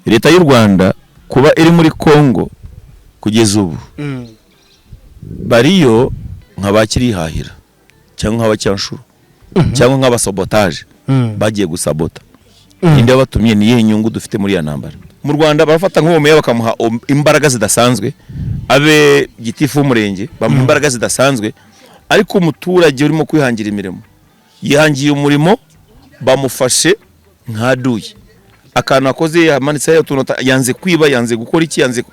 leta y'u Rwanda kuba iri muri Kongo kugeza ubu bariyo nk'abakirihahira cyangwa nk'abacyanshuro cyangwa nk'abasabotage bagiye gusabota inde batumye niye nyungu dufite muri ya ntambara mu Rwanda barafata nk'uwo bakamuha imbaraga zidasanzwe abe gitifu umurenge bamuha imbaraga zidasanzwe ariko umuturage urimo kwihangira imirimo yihangiye umurimo bamufashe nkaduye akantu akoze yamanitse yatunota yanze kwiba yanze gukora iki yanze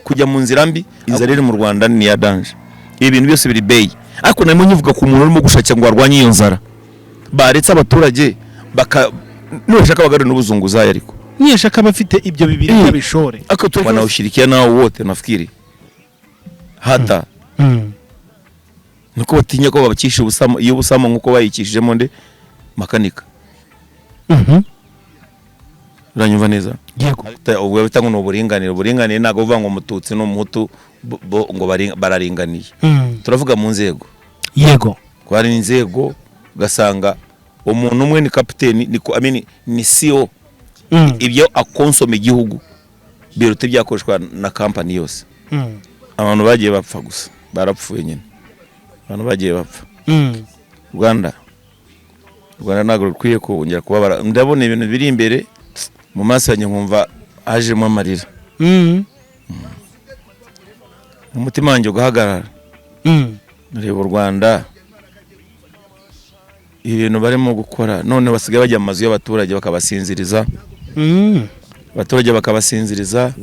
kujya mu nzira mbi inzara mu Rwanda ni ya danger ibintu byose biri beyi ariko namo nyivuga ku muntu urimo gushakira ngo arwanye iyo nzara baretse abaturage baka nushaka bagare n'ubuzunguzayi ariko niyashaka bafite ibyo bibiri by'abishore akatubona ushirikia nao wote nafikiri hata nuko batinya ko babakisha ubusamo iyo busamo nkuko bayikishijemo nde makanika uranyumva neza yego ubwo bitango no uburinganire nago uvuga ngo mututsi no muhutu ngo bararinganiye turavuga mu nzego yego ko hari inzego gasanga umuntu umwe ni kapiteni ni CEO ibyo akonsoma igihugu biruta byakoreshwa na company yose abantu bagiye bapfa gusa barapfuye nyine abantu bagiye bapfa Rwanda nago rukwiye ko ongera kuba ndabona ibintu biri imbere mu maso yanjye nkumva hajemo amarira umutima wanjye ugahagarara reba Rwanda ibintu barimo gukora none basigaye bajya mu mazu y'abaturage bakabasinziriza abaturage bakabasinziriza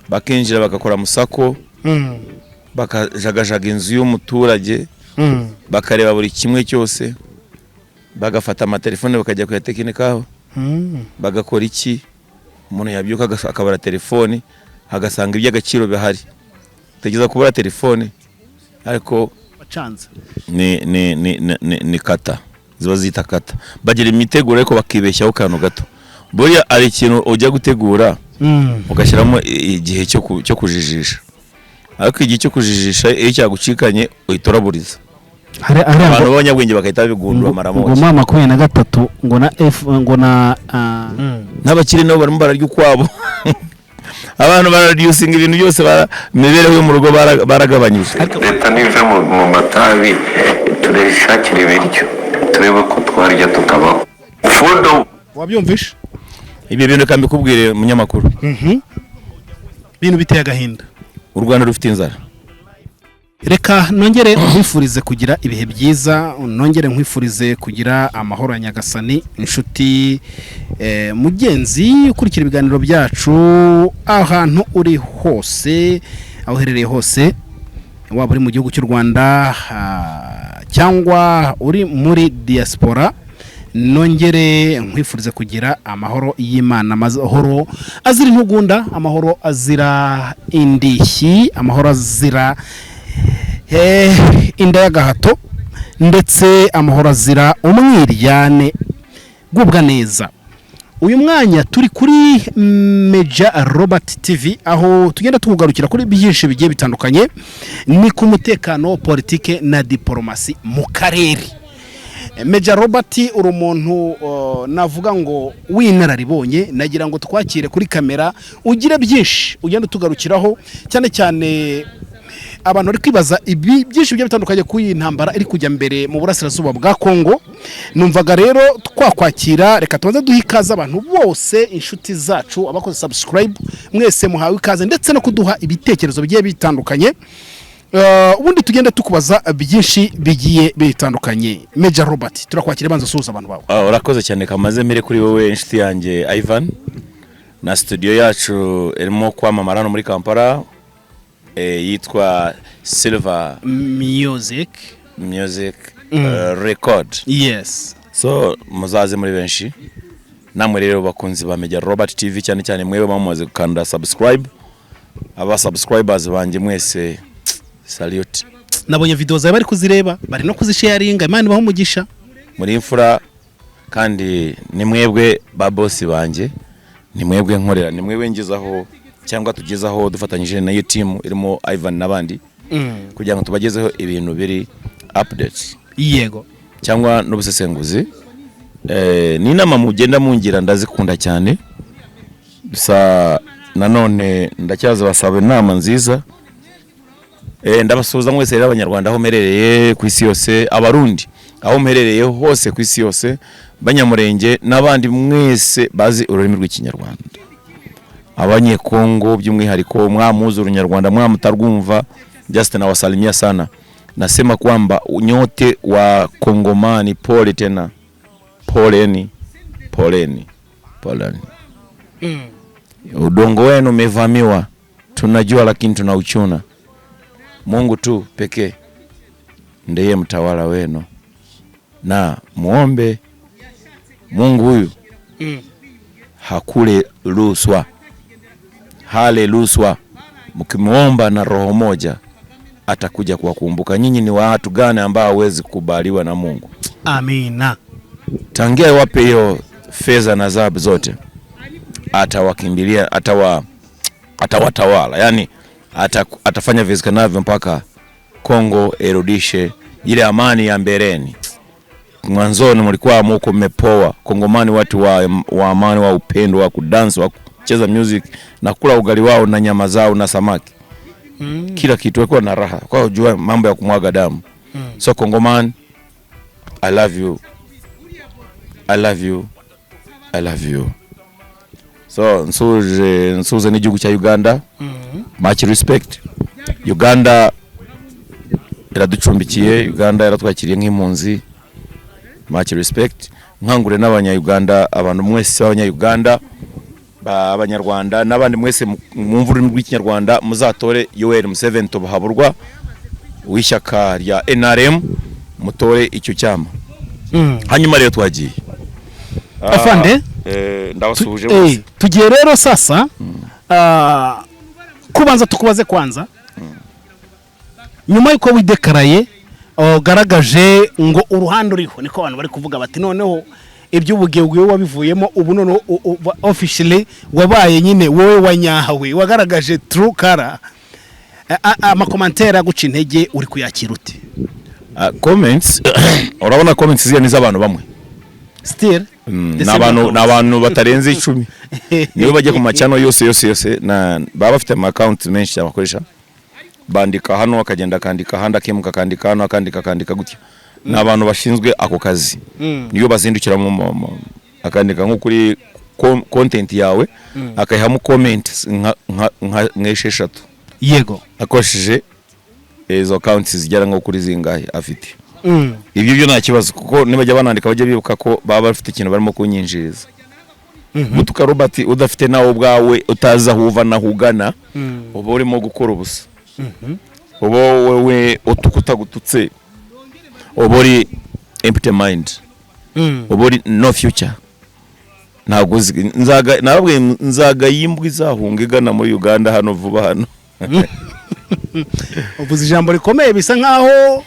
bakinjira bagakora musako bakajagajaga inzu y'umuturage bakareba buri kimwe cyose bagafata amatelefone bakajya kuyatekinikaho bagakora iki umuntu yabyuka akabara telefone hagasanga iby'agaciro bihari tegeza kubura telefone ariko bacanze ni kata ziba zita kata bagira imiteguro ariko bakibeshyaho kantu gato boya ari ikintu ujya gutegura ugashyiramo igihe cyo kujijisha ariko igihe cyo kujijisha iyo cyagucikanye uhitoraburiza abantu b'abanyabwenge bakahita bigundura maramo ngo mama 23 ngo na F ngo na n'abakiri nabo barimo bararya ukwabo abantu barareducing ibintu byose mibereho yo mu rugo baragabanyije leta nive mu matabi tureshakira ibiryo turebe ko twarya tukabaho fundo wabyumvisha ibyo bintu kandi kubwire munyamakuru bintu biteye agahinda u Rwanda rufite inzara reka nongere nkwifurize kugira ibihe byiza nongere nkwifurize kugira amahoro ya Nyagasani inshuti mugenzi ukurikira ibiganiro byacu ahantu uri hose aho uherereye hose waba uri mu gihugu cy'u Rwanda cyangwa uri muri diaspora nongere nkwifurize kugira amahoro y'Imana amahoro azira intugunda amahoro azira indishyi amahoro azira inda y'agahato ndetse amahoro azira umwiryane gubwa neza uyu mwanya turi kuri Meja Robert TV aho tugenda tukugarukira kuri byinshi bigiye bitandukanye ni ku mutekano politike na diplomasi mu karere Meja Robert uri umuntu navuga ngo winararibonye nagira ngo twakire kuri kamera ugire byinshi ugenda tugarukiraho cyane cyane abantu ari kwibaza ibi byinshi bigiye bitandukanye ku intambara iri kujya mbere mu burasirazuba bwa Kongo numvaga rero twakwakira reka tubanze duhikaza abantu bose inshuti zacu abakoze subscribe mwese muhawe ikaze ndetse no kuduha ibitekerezo bigiye bitandukanye ubundi tugenda tukubaza byinshi bigiye bitandukanye Meja Robert turakwakira banza suza abantu bawe urakoze cyane kamaze mere kuri wowe inshuti yanjye Ivan na studio yacu irimo kwamamara no muri Kampala yitwa Silver Music Record yes so muzaze muri benshi namwe rero bakunzi ba Meja Robert TV cyane cyane mwewe bamaze gukanda subscribe aba subscribers banje mwese salute nabonye video zawe bari kuzireba bari no kuzisharinga Imana baho umugisha muri imfura kandi ni mwebwe ba boss banje ni mwebwe nkorera ni mwebwe ngizaho cyangwa tugezaho dufatanyije na team irimo Ivan nabandi kugira ngo tubagezeho ibintu biri updates yego cyangwa n'ubusesenguzi ni inama mugenda mungira ndazikunda cyane gusa nanone ndacyaza basaba inama nziza ndabasuhuza mwese rero abanyarwanda aho merereye ku isi yose, abarundi aho merereye hose ku isi yose, banyamurenge n'abandi mwese bazi ururimi rw'ikinyarwanda, abanyekongo by'umwihariko mwamuzi urunyarwanda mwamutarwumva, just na wasalimia sana. Nasema kwamba nyote wa Kongomani pole tena, poleni. Udongo wenu umevamiwa, tunajua lakini tunauchuna. Mungu tu pekee ndiye mtawala wenu, na muombe Mungu huyu hakule ruswa, hale ruswa. Mkimuomba na roho moja atakuja kuwakumbuka. Nyinyi ni watu gani ambao hawezi kukubaliwa na Mungu? Amina. Tangia wape hiyo fedha na dhahabu zote, atawakimbilia, atawatawala. Yani atafanya vizikanavyo mpaka Kongo erudishe ile amani ya mbeleni. Mwanzoni mlikuwa mko mmepoa. Kongomani watu wa amani, wa upendo, wa kudance, wa kucheza music na kula ugali wao na nyama zao na samaki. Kila kitu wako na raha. Kwa kujua mambo ya kumwaga damu. So Kongomani, I love you. So nsuze n'igihugu cya Uganda. Much respect. Uganda iraducumbikiye, Uganda iratwakiriye nk'impunzi. Much respect. Nkangure n'abanya-Uganda, abantu mwese b'abanya-Uganda, abanyarwanda n'abandi mwese mwumva ururimi rw'ikinyarwanda, muzatore Yoweri Museveni tubahaburwa w'ishyaka rya NRM, mutore icyo cyama. Hanyuma rero twagiye afande ndabasuhuje bose. Tugiye rero sasa kubanza tukubaze kwanza, nyuma yuko widekaraye garagaje ngo uruhande uriho, niko abantu bari kuvuga bati noneho iby'ubugegwe wabivuyemo, ubu none officially wabaye nyine wowe wanyahawe, wagaragaje true color. Amakomentera guca intege uri kuyakira ute? Comments urabona comments ziya niza abantu bamwe still n'abantu batarenze 10 niyo bajye ku macano yose na baba bafite ama account menshi abakoresha, bandika hano akagenda kandika handa kemuka kandika hano akandika gutya. N'abantu bashinzwe ako kazi niyo bazindukira mu akandika nko kuri content yawe akayihamo comment nk'esheshatu. Yego akoresheje izo accounts zigera nko kuri zingahe afite. Ibyo byo nta kibazo, kuko nibajya banandika bajye bibuka ko baba bafite ikintu barimo kunyinjiriza. Mutuka Robert udafite nawo bwawe utaza huva na hugana, uba urimo gukora ubusa. Uba wewe utukutagututse, uba uri empty mind, uba uri no future. Ntabwo nzaga yimbwa izahunga igana muri Uganda hano vuba hano. Uvuze ijambo rikomeye, bisa nkaho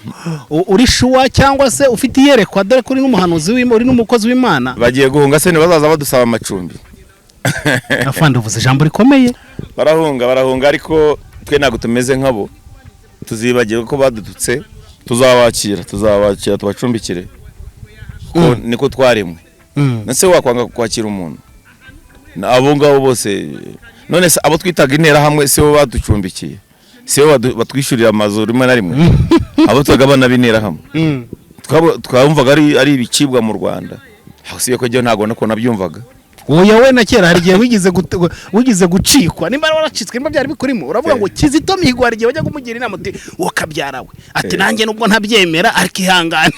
uri shuwa cyangwa se ufite iyerekwa, dore kuri n'umuhanuzi w'Imana, uri n'umukozi w'Imana. Bagiye guhunga se bazaza badusaba amacumbi. Afande uvuze ijambo rikomeye. Barahunga ariko twe ntago tumeze nkabo, tuzibagiwe ko badututse, tuzabakira tubacumbikire. Ko niko twaremwe. Nase wakwanga kwakira umuntu. Abo ngabo bose none se abo twitaga intera hamwe se bo baducumbikiye, se bo batwishurira amazu rimwe na rimwe. Abo twagabana binera hamwe twumvaga ari ibicibwa mu Rwanda. Hasiye ko je ntago nako nabyumvaga. Oya we na kera hari gihe wigize gucikwa, nimba waracitswe, nimba byari bikurimo, uravuga ngo Kizito Mihigo hari gihe wajya kumugira inama ati wokabyarawe ati nanjye nubwo ntabyemera ariko ihangane.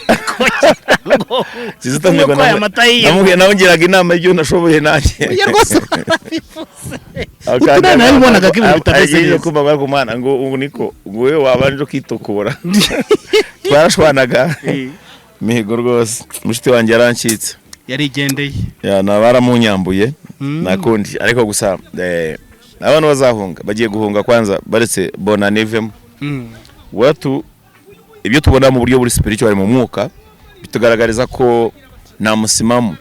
Kizito Mihigo namubwiye nawongeraga inama y'ibyo nashoboye nanjye. Oya rwose utuna nabibonaga ko ibintu bitameze neza. Kumva bari kumana ngo niko wewe wabanje kwitokora. Twarashwanaga Mihigo rwose mushiti wanjye yarancitse, yarigendeye nabaramunyambuye nakundi. Ariko gusa abantu bazahunga bagiye guhunga kwanza baretse Bonanevem. Watu ibyo tubona mu buryo buri spiritual mu mwuka bitugaragariza ko nta musimamo.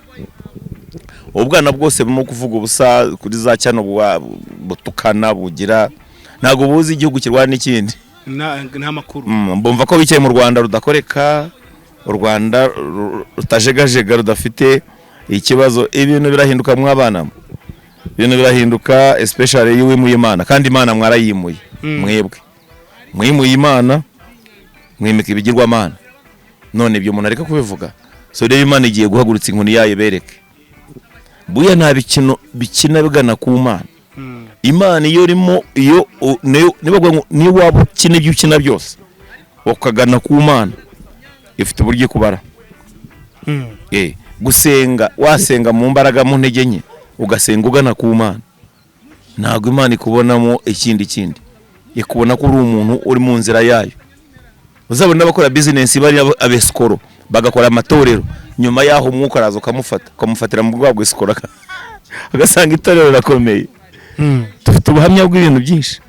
Ubwana bwose burimo kuvuga ubusa kuri za cyano butukana bugira, ntago buzi igihugu kirwana n'ikindi. Nta makuru mbumva ko bicaye mu Rwanda rudakoreka, u Rwanda rutajegajega, rudafite ikibazo. Ibintu birahinduka mwabana ibintu birahinduka, especially iyo wimuye Imana, kandi Imana mwarayimuye mwebwe mwimuye Imana, mwimika ibigirwamana, none ibyo umuntu areka kubivuga. So rero Imana igiye guhagurutsa inkoni yayo bereke buya nta bikino bikina bigana ku Mana. Imana iyo rimo iyo niba waba ukina ibyo ukina byose ukagana ku Mana, ifite uburyo kubara. Gusenga, wasenga mu mbaraga mu ntege nke, ugasenga ugana ku Mana, ntabwo Imana ikubonamo ikindi ikubona ko uri umuntu uri mu nzira yayo. Uzabona abakora business bari abesikoro bagakora amatorero, nyuma yaho umwuka araza ukamufatira mu bwabwo isikoro agasanga itorero rirakomeye. Dufite ubuhamya bw'ibintu byinshi.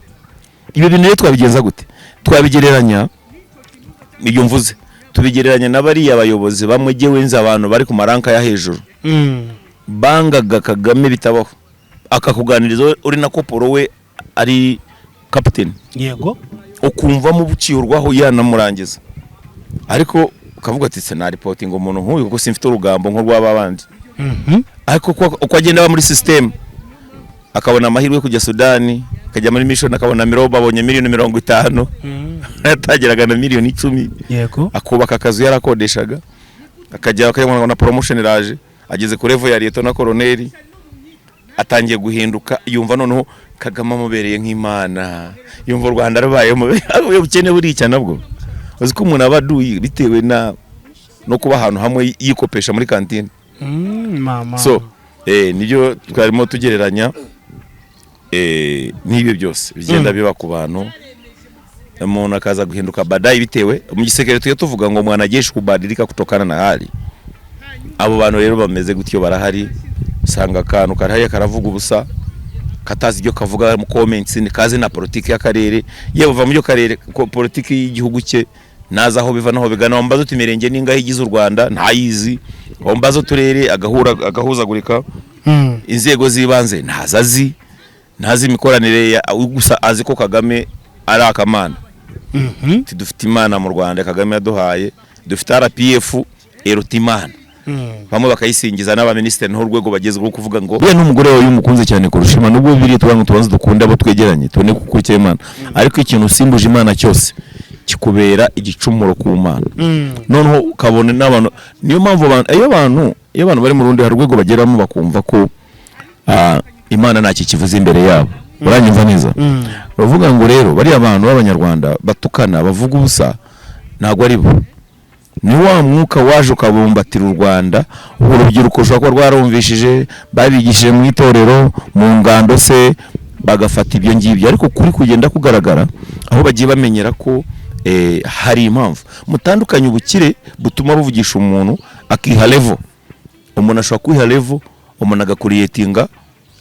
Ibyo bintu rero twabigenza gute? Twabigereranya, ibyo mvuze tubigereranya n'abari abayobozi bamwe wenza abantu bari ku maranka ya hejuru, bangaga Kagame bitabaho, akakuganiriza uri na koporo we ari captain, yego, ukumva mu buciyurwaho yanamurangiza, ariko ukavuga ati se na reporting umuntu nk'uyu kuko simfite urugambo nk'urw'aba bandi. Ariko uko agenda muri system akabona amahirwe kujya Sudani, akajya muri mission, akabona Miroba abonye $50,000, atageraga na $10,000, yego, akubaka akazu yarakodeshaga, akajya na promotion raje, ageze ku level ya Lieutenant Colonel, atangiye guhinduka, yumva noneho Kagame amubereye nk'Imana, yumva u Rwanda rubaye mu bukene burica nabwo. Uzi ko umuntu abaduye bitewe no kuba ahantu hamwe yikopesha muri kantine. Mama. So nibyo twarimo tugereranya, n'ibyo byose bigenda biba ku bantu, umuntu akaza guhinduka badai bitewe mu gisekere tuvuga ngo mwanajeshi kubadilika kutokana na hali. Abo bantu rero bameze gutyo barahari, usanga akantu karahaya karavuga ubusa, katazi ibyo kavuga mu comments, ni kazi na politiki y'akarere, yewe uva mu byo karere politiki y'igihugu cye naza aho biva naho bigana. Wambaza utimerenge ninga higize u Rwanda ntayizi, wambaza uturere agahuzagurika, inzego zibanze ntazazi, ntazi imikoranire gusa azi ko Kagame ari akamana. Dufite Imana mu Rwanda, Kagame yaduhaye, dufite RPF eruta Imana. Bamwe bakayisingiza n'abaminisitiri n'urwego bagezweho kuvuga ngo we n'umugore wawe umukunze cyane kurusha Imana, ubwo biri tubanze dukunda abo twegeranye tubone kukurikira Imana, ariko ikintu usimbuje Imana cyose kikubera igicumuro ku Mana. Noneho ukabone n'abantu, niyo mpamvu iyo abantu bari mu rundi rwego bageramo bakumva ko Imana ntacyo kivuze imbere yabo. Uranyumva neza? Bavuga ngo rero bari abantu b'Abanyarwanda batukana bavuga ubusa, ntago ari bo. Ni wa mwuka waje ukabumbatira u Rwanda, urubyiruko ushobora kuba rwarumvishije, babigishije mu itorero, mu ngando se, bagafata ibyo ngibyo, ariko kuri kugenda kugaragara aho bagiye bamenyera ko hari impamvu. Mutandukanye ubukire butuma buvugisha umuntu akiha level. Umuntu ashobora kwiha level, umuntu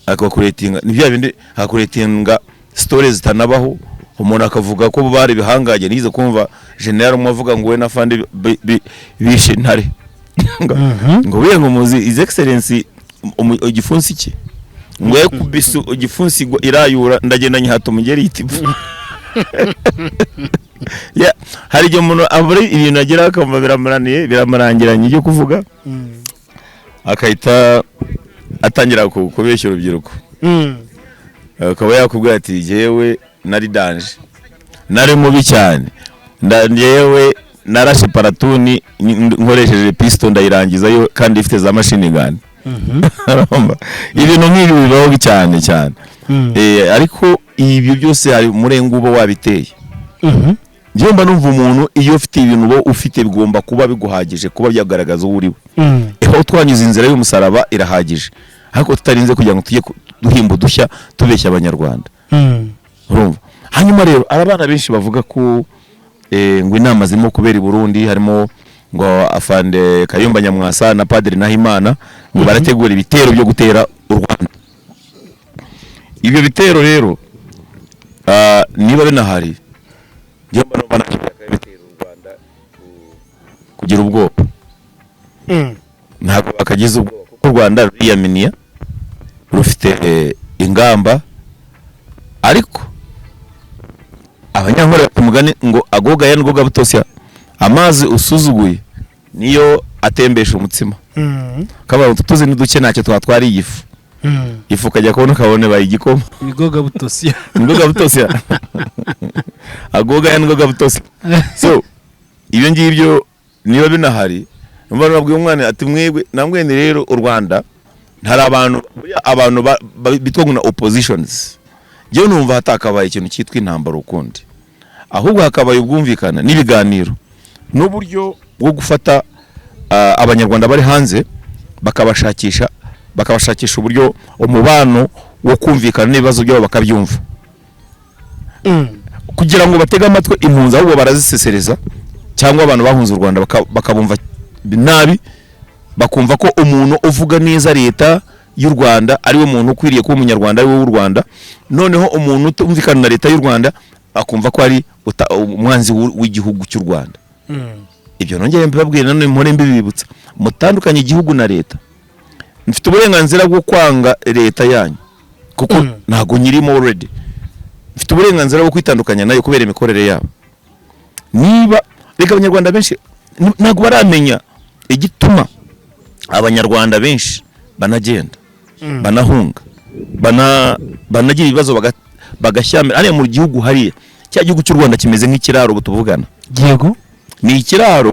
agakuretinga ni bya bindi akakuretinga stories zitanabaho, umuntu akavuga ko bari bihangaje. Nize kumva general umwe avuga ngo we na fandi bishe ntare ngo we ngo muzi his excellency igifunsi cye ngo yakubisu igifunsi irayura ndagenda nyihato mugeri itipu. Ya hari igihe umuntu aburi ibintu agira akamva biramurangiranye ibyo kuvuga, akahita atangira kubeshya urubyiruko, akaba yakubwira ati jewe nari danje, nari mubi cyane, ndanjewe narashe paratuni nkoresheje piston ndayirangizayo kandi ifite za machine gun. Ibintu nk'ibi bibaho cyane ariko ibyo byose hari murengo ubo wabiteye. Njye mba numva umuntu iyo ufite ibintu bo ufite bigomba kuba biguhagije kuba byagaragaza uwo uriwe. Aho twanyuze inzira y'umusaraba irahagije, ariko tutarinze kugira ngo tujye duhimba dushya tubeshya Abanyarwanda. Urumva? Hanyuma rero abana benshi bavuga ko ngo inama zirimo kubera i Burundi, harimo ngo afande Kayumba Nyamwasa na Padiri Nahimana ngo barategura ibitero byo gutera u Rwanda. Ibyo bitero rero niba binahari, njye mbona banashaka ibitero u Rwanda kugira ubwoba. Ntabwo bakagize ubwoba kuko u Rwanda ruriyaminiya, rufite ingamba, ariko abanyankore umugani ngo agogaya n'goga butosya, amazi usuzuguye niyo atembesha umutsima. Kaba tutuze n'uduke ntacyo twatwariye ifu. Mm. ifu ukajya kubona ukabone bayigikoma Ibigoga butosya. ngoga butosya agoga ya ngoga butosya. So ibyo ngibyo niba binahari numva nabwiye umwana ati mwebwe namwene rero u Rwanda hari abantu bitwa ngo na oppositions. Jewe numva hatakabaye ikintu cyitwa intambara ukundi, ahubwo hakabaye ubwumvikana n'ibiganiro n'uburyo bwo gufata abanyarwanda bari hanze bakabashakisha uburyo umubano wo kumvikana n'ibibazo byabo bakabyumva kugira ngo batege amatwi impunzi ahubwo barazisesereza cyangwa abantu bahunze u Rwanda bakabumva nabi bakumva ko umuntu uvuga neza leta y'u Rwanda ari we muntu ukwiriye kuba umunyarwanda ari we w'u Rwanda, noneho umuntu utumvikana na leta y'u Rwanda akumva ko ari umwanzi w'igihugu cy'u Rwanda. Ibyo nongeye mbabwira none mpore mbibibutsa mutandukanye igihugu na leta. Mfite uburenganzira bwo kwanga leta yanyu kuko ntago nyirimo already. Mfite uburenganzira bwo kwitandukanya nayo kubera imikorere yabo. Niba reka abanyarwanda benshi ntago baramenya igituma abanyarwanda benshi banagenda banahunga banagira ibibazo bagashyamira ari mu gihugu hariya cya gihugu cy'u Rwanda kimeze nk'ikiraro butuvugana. Yego Ni ikiraro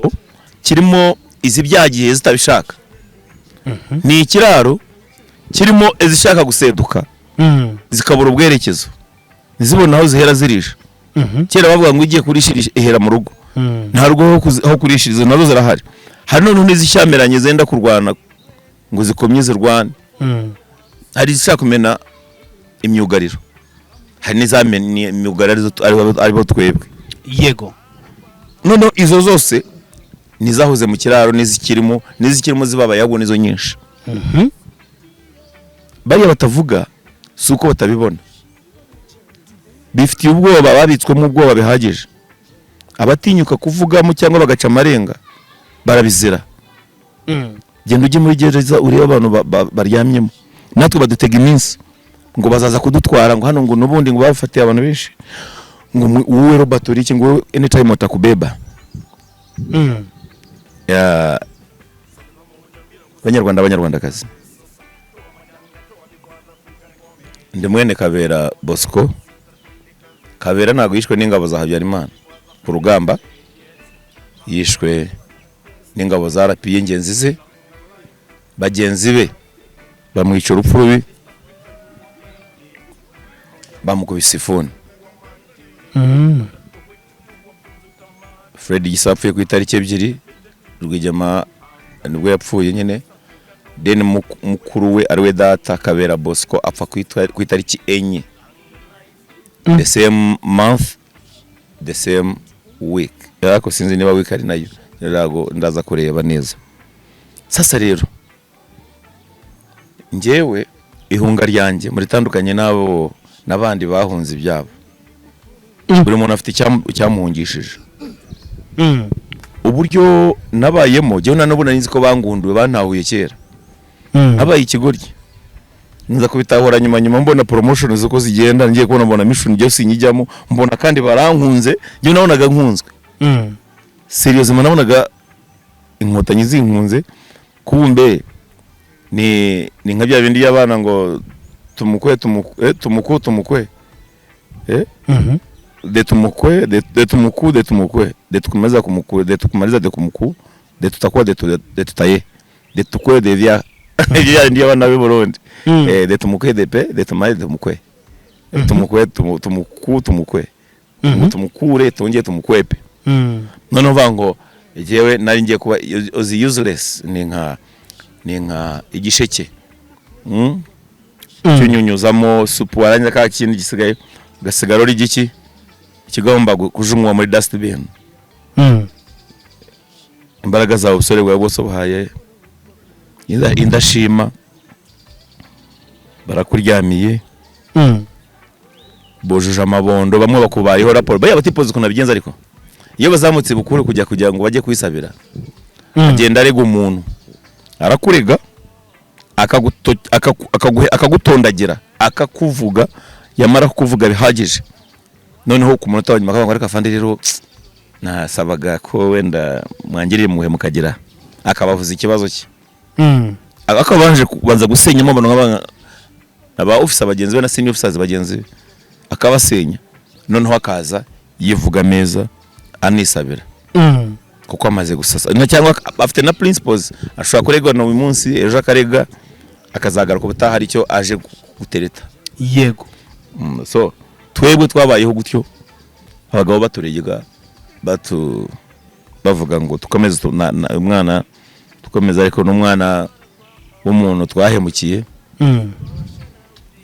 kirimo izi byagiye zitabishaka. Ni ikiraro kirimo izishaka guseduka zikabura ubwerekezo nizibona aho zihera zirisha. Kera bavuga ngo igiye kurishirisha ihera mu rugo, nta rugo aho kurishiriza nazo zirahari. Hari none n'izishyamiranye zenda kurwana ngo zikomye zirwane. Hari izishaka kumena imyugariro, hari n'izamenye imyugariro aribo twebwe. Yego Noneho izo zose nizahoze mu kiraro n'izikirimo zibabaye ahubwo nizo nyinshi. Bariya batavuga si uko batabibona, bifitiye ubwoba, babitswemo ubwoba bihagije. Abatinyuka kuvugamo cyangwa bagaca amarenga barabizira. Genda ujye muri gereza urebe abantu baryamyemo, natwe badutega iminsi ngo bazaza kudutwara ngo hano ngo nubundi ngo bafatiye abantu benshi ngo wowe Robert Oriki ngo anytime utakubeba. Ya Abanyarwandakazi, ndi mwene Kabera Bosco. Kabera ntago yishwe n'ingabo za Habyarimana ku rugamba, yishwe n'ingabo za RP y'ingenzi ze. Bagenzi be bamwica urupfu rubi, bamukubise ifuni. Fred Gisa apfuye ku itariki 2, Rwigema nibwo yapfuye nyine. Then mukuru we ariwe data Kabera Bosco apfa ku itariki 4, the same month, the same week. Yako sinzi niba week ari nayo, nirago ndaza kureba neza. Sasa rero njyewe ihunga ryanjye muri tandukanye nabo nabandi bahunze ibyabo. Buri muntu afite icyamuhungishije. Uburyo nabayemo je nanabona nzi ko bangunduwe bantahuye kera. Nabaye ikigoryi. Nza kubitahura nyuma mbona promotion ziko zigenda, ngiye kubona mbona mission byo sinyijyamo, mbona kandi barankunze, je nabonaga nkunzwe. Serious nabonaga inkotanyi zinkunze. Kumbe ni nka bya bindi y'abana ngo tumukwe de tumukwe de tukumaliza kumukwe de tukumaliza de kumukwe de tutakuwa de tutaye de tukwe de vya ya ndio wana we Burundi de tumukwe de pe de tumaliza tumukwe tumukure tongeye tumukwepe. None vango jewe nari ngiye kuba useless ni nka igisheke cyunyunyuzamo supu waranya ka kintu gisigaye gasigaro rigiki kigomba kujumwa muri dustbin. Imbaraga za usore bwa bose buhaye indashima barakuryamiye bojuje amabondo, bamwe bakubayeho raporo baya batipoze kuna bigenza. Ariko iyo bazamutse bukuru kugira ngo bajye kwisabira, agenda arega umuntu arakurega akagutondagira akakuvuga, yamara kuvuga bihagije. Noneho ku munota wanyuma akabanga ariko afande rero nasabaga ko wenda mwangiriye muhe mukagira, akabavuza ikibazo cye. Akabanje kubanza gusenyamo abantu aba office abagenzi be na senior officers bagenzi akabasenya noneho akaza yivuga meza anisabira kuko amaze gusasa na cyangwa afite na principles ashobora kuregwa no munsi ejo akarega akazagaruka ubutaha hari icyo aje gutereta yego. So twebwe twabayeho gutyo abagabo baturegega bavuga ngo tukomeze umwana tukomeza ariko n'umwana w'umuntu twahemukiye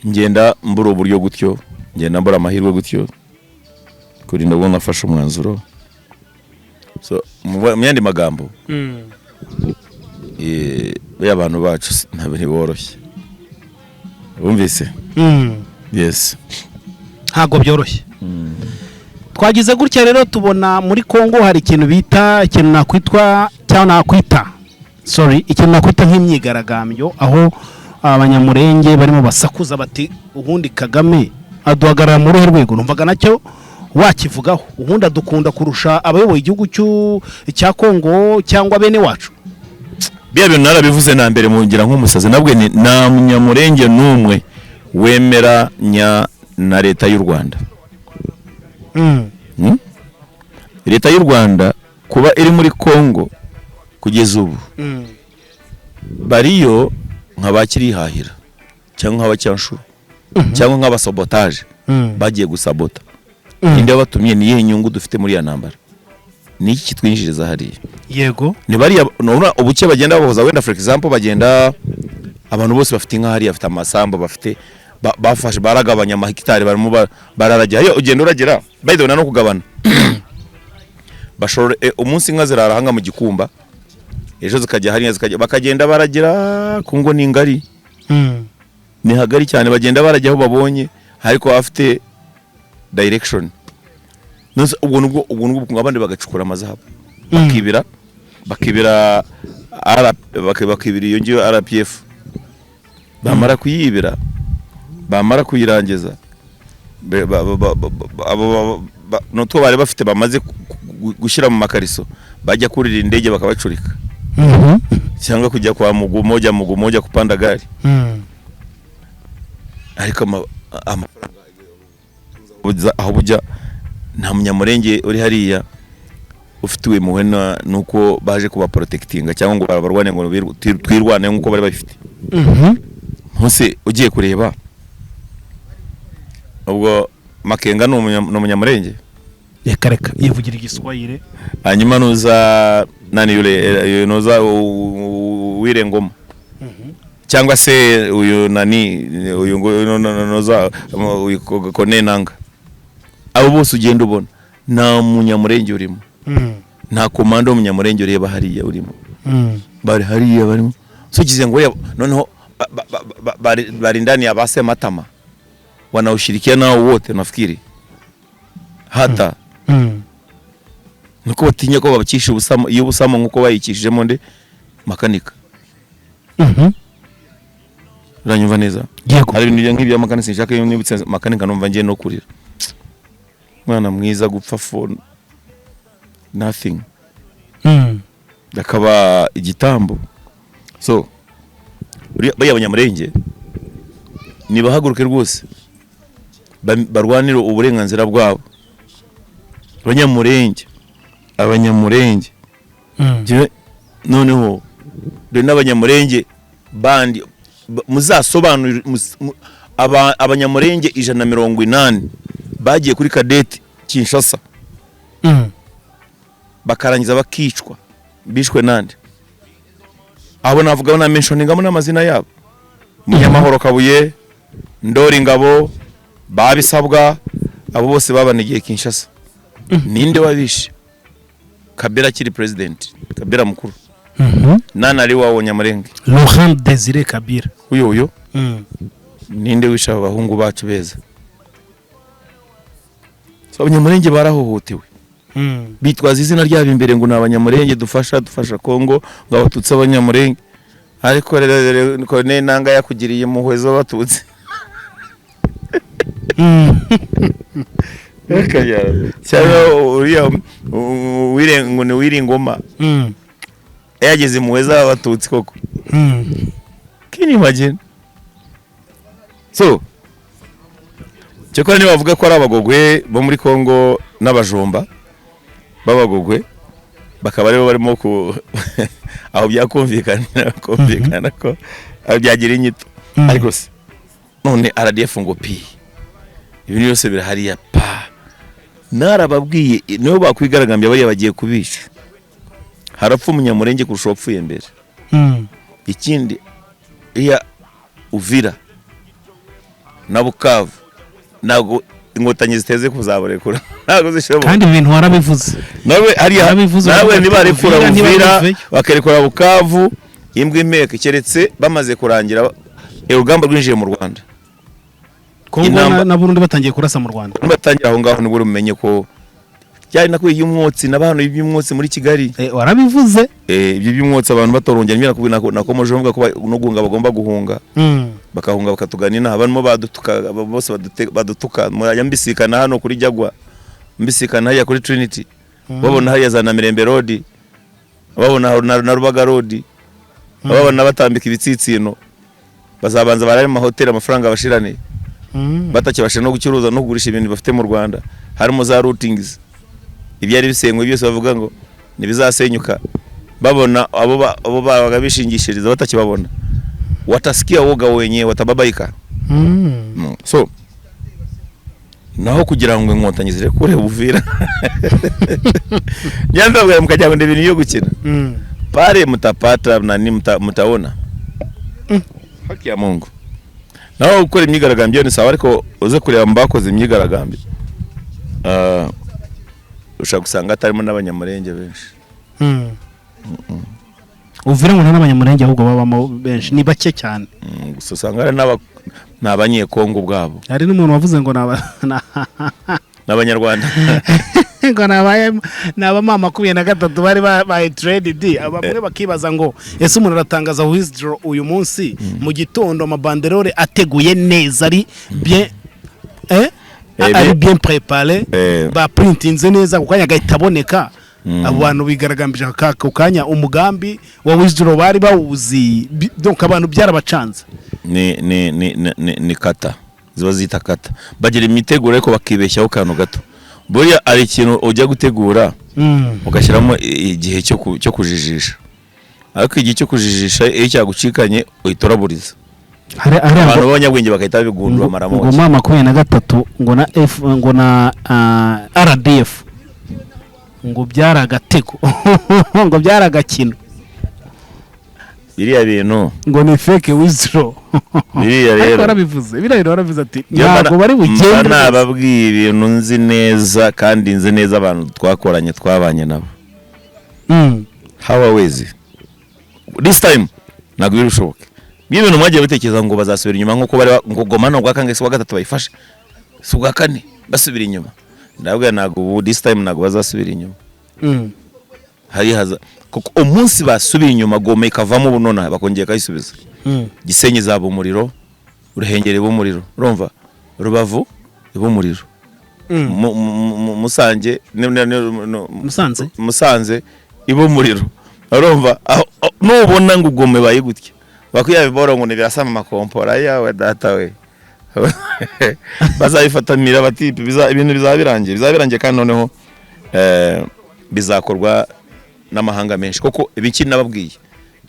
ngenda mbura uburyo gutyo ngenda mbura amahirwe gutyo kurinda ubwo nafashe umwanzuro. So mu yandi magambo abantu bacu ntabwo boroshye bumvise. Yes, ntago byoroshye. Twagize gutya rero tubona muri Kongo hari ikintu bita ikintu nakwitwa cyangwa nakwita ikintu nakwita nk'imyigaragambyo aho abanyamurenge barimo basakuza bati ubundi Kagame aduhagarara muri rwego numvaga nacyo wakivugaho ubundi adukunda kurusha abayoboye igihugu cya Kongo cyangwa bene wacu. Biya bintu narabivuze na mbere mungira nk'umusazi nabwe ni na munyamurenge numwe wemera na leta y'u Rwanda. Leta y'u Rwanda kuba iri muri Kongo kugeza ubu bariyo nk'abakirihahira cyangwa nk'abacyanshuro cyangwa nk'abasabotage bagiye gusabota. Inde batumye ni yihe nyungu dufite muri ya ntambara niki kitwinjiriza hariya. Yego ni bariya ubuke bagenda bahoza wenda for example bagenda abantu bose bafite inka hariya bafite amasamba bafite bafashe baragabanya amahegitari barimo bararajya iyo ugenda uragera bayidona no kugabana bashore umunsi inka zirarahanga mu gikumba ejo zikajya hariya zikajya bakagenda baragira kungo ni ngari ni hagari cyane bagenda barajya aho babonye ariko bafite direction nose ubwo abandi bagacukura amazahabu bakibira iyo ngiyo RPF bamara kuyibira bamara kuyirangiza notwo bari bafite bamaze gushyira mu makariso bajya kurira indege bakabacurika cyangwa kujya kwa muguu moja kupanda gari ariko amafaranga aho bujya nta munyamurenge uri hariya ufitiwe muhena nuko baje kuba protectinga cyangwa ngo barwane ngo twirwane nkuko bari bafite. Hose ugiye kureba ubwo Makenga no munyamurenge reka yivugira igiswahili hanyuma nuza nani yule nuza Wirengoma cyangwa se uyu nani uyu nuza Konenanga abo bose ugenda ubona nta munyamurenge urimo nta komando w'umunyamurenge ureba hariya urimo bari hariya barimo so kize ngo noneho bari ndani ya base matama wanaoshirikiana nao wote nafikiri hata nuko batinya ko babakisha ubusamo iyo busamo nkuko bayikishijemo nde makanika uranyumva neza hari ibintu nk'ibya makanika sinshaka iyo nibutse makanika numva ngiye no kurira mwana mwiza gupfa for nothing akaba igitambo. So baya abanyamurenge nibahaguruke rwose barwanira uburenganzira bwabo abanyamurenge noneho dore n'abanyamurenge bandi muzasobanurira abanyamurenge 180 bagiye kuri Kadeti Kinshasa bakarangiza bakicwa bishwe nande abo navuga na mentioningamo n'amazina yabo Munyamahoro Kabuye Ndori Ngabo babisabwa abo bose babanigiye Kinshasa. Ninde wabishe Kabila kiri president Kabila mukuru nana ari wawo Nyamurenge Laurent Désiré Kabila uyo ninde wisha abahungu bacu beza. So Nyamurenge barahohotewe bitwaza izina ryabo imbere ngo nabanyamurenge dufasha Kongo ngo abatutsi abanyamurenge ariko ko nanga yakugiriye muhwezo batutsi cyangwa uriya Wirengoma yageze muhweza abatutsi koko kini imagine so cyakora niba bavuga ko ari abagogwe bo muri Kongo n'abajomba babagogwe bakaba aribo barimo ku aho byakumvikana ko byagira inyito ariko se none RDF ngo pi ibintu byose birahariya pa narababwiye niho bakwigaragambya bari bagiye kubisha harapfa umunyamurenge kurusha wapfuye mbere ikindi iya Uvira na Bukavu nago ingotanyi ziteze kuzaborekura nago zishoboka kandi ibintu warabivuze nawe hariya nawe nibarekura Uvira bakerekura Bukavu imbwa imeke keretse bamaze kurangira urugamba rwinjiye mu Rwanda Kongo na Burundi batangiye kurasa mu Rwanda batangira aho ngaho nibwo rumenye ko cyari nako y'umwotsi n'abantu y'umwotsi muri Kigali warabivuze ibyo by'umwotsi abantu batorongera nyina kubina nakomeje mvuga ko nugunga bagomba guhunga bakahunga bakatugana abantu badutuka bose badutuka murayambisikana hano kuri Jagwa mbisikana hariya kuri Trinity babona hariya za Namirembe Road babona na Rubaga Road babona batambika ibitsitsino bazabanza barari mu hotel amafaranga bashirane batakibashe no gucuruza no kugurisha ibintu bafite mu Rwanda harimo za routings ibyari bisengwe byose bavuga ngo nibizasenyuka babona abo bagabishingishiriza batakibabona watasikia woga wenyewe watababaika so naho kugira ngo inkotanyi zirekure Uvira nyanza bwa mukajya ngo ndebintu yo gukina pale mtapata nani mtaona haki ya Mungu naho gukora imyigaragambyo ni sawa ariko uze kureba mbakoze imyigaragambyo ushaka gusanga atarimo n'abanyamurenge benshi Uvira ngo n'abanyamurenge ahubwo babamo benshi ni bake cyane gusa usanga ari n'abanyekongo bwabo hari n'umuntu wavuze ngo n'abanyarwanda ngo n'abamama 23 bari ba trade abamwe bakibaza ngo ese umuntu aratangaza withdraw uyu munsi mu gitondo amabanderole ateguye neza ari bien ari bien préparé ba printinze neza kukanya gahita aboneka abantu bigaragambije kukanya umugambi wa withdraw bari bawuzi donc abantu byarabacanze ni kata ziba zita kata bagira imiteguro ariko bakibeshyaho kantu gato boya ari ikintu ujya gutegura ugashyiramo igihe cyo kujijisha ariko igihe cyo kujijisha iyo cyagucikanye uhitoraburiza abantu b'abanyabwenge bakahita bigundwa maramo ngo mama 23 ngo na F ngo na RDF ngo byaragatego ngo byaragakino biriya bintu ngo ni fake withdraw biriya rero barabivuze biriya barabivuze ati ntabwo bari bugende nababwiye ibintu nzi neza kandi nzi neza abantu twakoranye twabanye nabo hawawezi this time ntabwo birushoboke ibintu mwagiye bitekereza ngo bazasubira inyuma nkuko bari ngo gomana ngo akangese wa gatatu bayifashe si ubwa kane basubira inyuma ndabwo ntabwo ubu this time ntabwo bazasubira inyuma hari haza kuko umunsi basubira inyuma gome ikavamo bunona bakongeye kayisubiza Gisenyi zaba umuriro Ruhengeri b'umuriro urumva Rubavu ib'umuriro Musanze ib'umuriro urumva nubona ngo gome bayigutya bakuyabibora ngo nibirasama makompora yawe data we bazabifatanira batipe ibintu bizabirangiye kandi noneho bizakorwa n'amahanga menshi koko ibiki nababwiye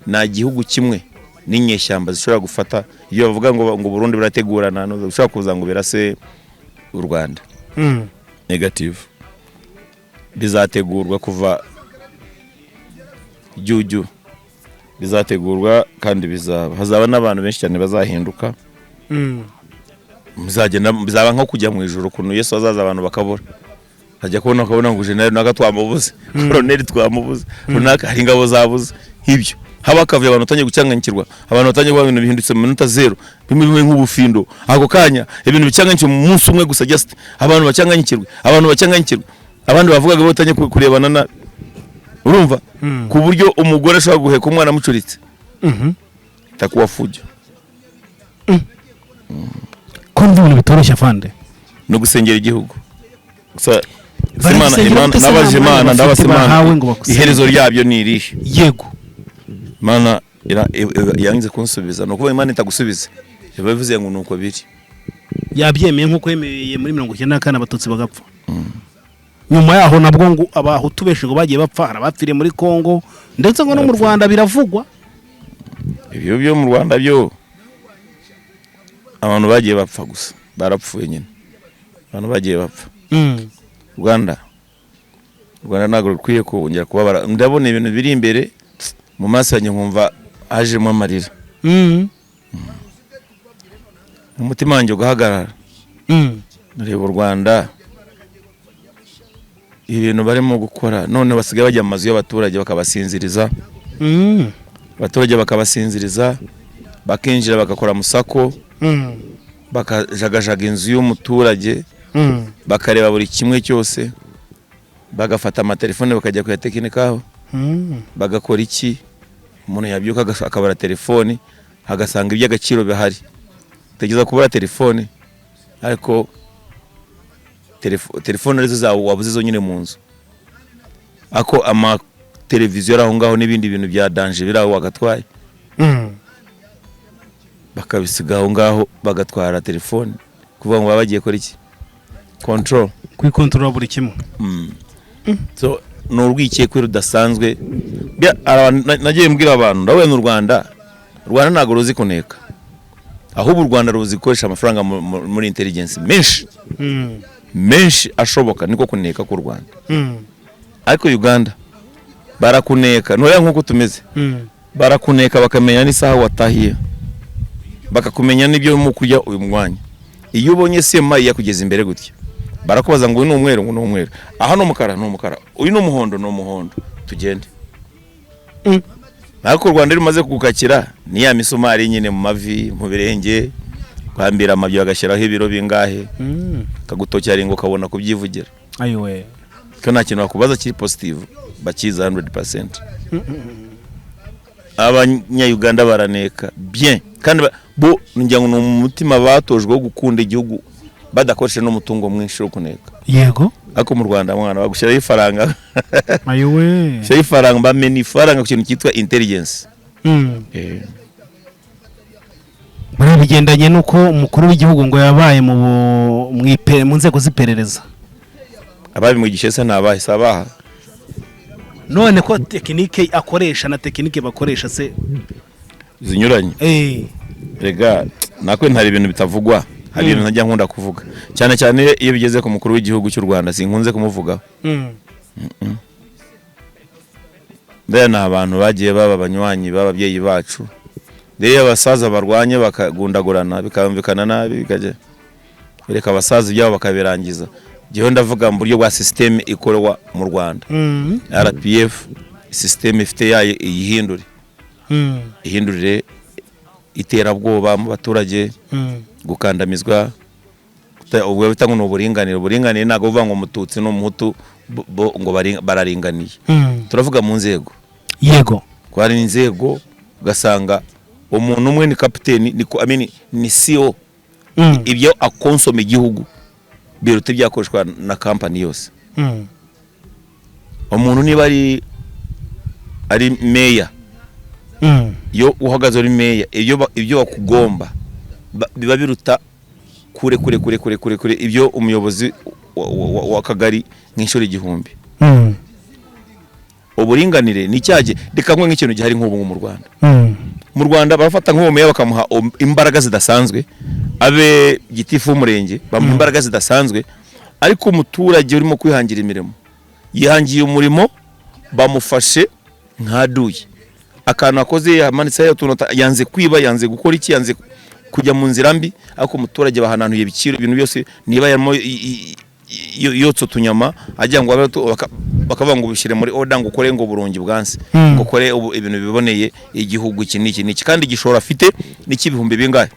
na gihugu kimwe n'inyeshyamba zishobora gufata iyo bavuga ngo Burundi burategurana no ushaka kuza ngo birase u Rwanda negative bizategurwa kuva jujyu bizategurwa kandi hazaba n'abantu benshi cyane bazahinduka bizaba nko kujya mu ijuru kuno Yesu azaza abantu bakabura hajya kubona ngo general nagatwamubuze colonel twamubuze runaka hari ingabo zabuze ibyo habakavuye abantu tanye gucyanganyikirwa abantu batanye kwa ibintu bihindutse mu minota 0 bimwe nk'ubufindo ako kanya ibintu bicyanganyikirwa mu munsi umwe gusa just abantu bacyanganyikirwa abandi bavugaga botanye kurebana na urumva ku buryo umugore ashobora guheka umwana mucuritse takuwa fujo kumva ibintu bitoroshye fande no gusengera igihugu gusa Imana ndabasimana iherezo ryabyo ni irihe yego Imana yangize kunsubiza no kuba Imana itagusubiza bivuze ngo nuko biri yabyemeye nk'uko yemeye muri 94 abatutsi bagapfa nyuma yaho nabwo ngo abahutu benshi ngo bagiye bapfa harabapfiriye muri Kongo ndetse ngo no mu Rwanda biravugwa ibyo byo mu Rwanda byo abantu bagiye bapfa gusa barapfuye nyine abantu bagiye bapfa Rwanda ntabwo rukwiye kongera kuba ndabona ibintu biri imbere mu maso yanjye nkumva hajemo amarira umutima wanjye ugahagarara reba u Rwanda ibintu barimo gukora none basigaye bajya mu mazu y'abaturage bakabasinziriza abaturage bakabasinziriza bakinjira bagakora musako bakajagajaga inzu y'umuturage bakareba buri kimwe cyose bagafata amatelefone bakajya kuyatekinikaho bagakora iki umuntu yabyuka akabara telefone hagasanga iby'agaciro bihari tegeza kubura telefone ariko telefone arizo zawe wabuze zo nyine mu nzu ako ama televiziyo aho ngaho n'ibindi bintu bya danger biraho wagatwaye bakabisiga aho ngaho bagatwara telefone kuvuga ngo bagiye kora iki control kwikontrola buri kimwe so no rwikekwe rudasanzwe nagiye mbwira abantu ndawe mu Rwanda ntago ruzi kuneka ahubwo u Rwanda ruzi gukoresha amafaranga muri intelligence menshi ashoboka niko kuneka ku Rwanda ariko Uganda barakuneka noya nkuko tumeze barakuneka bakamenya n'isaha watahiye bakakumenya n'ibyo mu kurya uyu mwanya iyo ubonye sema yakugeza imbere gutya barakubaza ngo uyu ni umweru ngo ni umweru aha no mukara uyu ni umuhondo tugende ariko u Rwanda rumaze kugukakira ni ya misumari nyine mu mavi mu birenge kwambira amabyo agashyiraho ibiro bingahe kagutokera ngo kabona kubyivugira ayiwe ko nta kintu bakubaza kiri positive bakiza 100% abanya-Uganda baraneka bien kandi bo njya ngo umutima batojwe gukunda igihugu badakoresha n'umutungo mwinshi wo kuneka yego ako mu Rwanda mwana bagushyiraho ifaranga ayiwe shyiraho ifaranga bamena ifaranga ku kintu cyitwa intelligence bigendanye nuko umukuru w'igihugu ngo yabaye mu nzego z'iperereza ababi mu gishese nabahe sabaha none ko tekinike akoresha na tekinike bakoresha se zinyuranye rega nakwe ntari ibintu bitavugwa hari ibintu najya nkunda kuvuga cyane cyane iyo bigeze ku mukuru w'igihugu cy'u Rwanda sinkunze kumuvuga ndaya abantu bagiye baba abanywanyi b'ababyeyi bacu rero abasaza barwanye bakagundagurana bikamvikana nabi bikaje bereka abasaza ibyabo bakabirangiza giho ndavuga mu buryo bwa system ikorwa mu Rwanda RPF system ifite yayo ihindurire iterabwoba mu baturage gukandamizwa ubwo bitanga uburinganire ntago uvuga ngo mututsi no muhutu ngo bararinganiye turavuga mu nzego yego ko hari inzego ugasanga umuntu umwe ni kapiteni ni CEO ibyo akonsoma igihugu biruta byakoreshwa na company yose umuntu niba ari meya yo uhagaze ari meya ibyo bakugomba biba biruta kure ibyo umuyobozi wa kagari nk'inshuro igihumbi uburinganire ni cyaje dikamwe nk'ikintu gihari nk'ubu mu Rwanda mu Rwanda barafata nk'uwo meya bakamuha imbaraga zidasanzwe abe gitifu umurenge bamuha imbaraga zidasanzwe ariko umuturage urimo kwihangira imirimo yihangiye umurimo bamufashe nkaduye akantu akoze yamanitse utunota yanze kwiba yanze gukora iki yanze kujya mu nzira mbi ariko umuturage bahananuye bikiro ibintu byose niba yarimo yotso tunyama ajya ngo bakavuga ngo bishire muri order ngo ukore ngo burungi bwanse ngo ukore ibintu biboneye igihugu iki niki kandi gishora afite n'ikibihumbi bingahe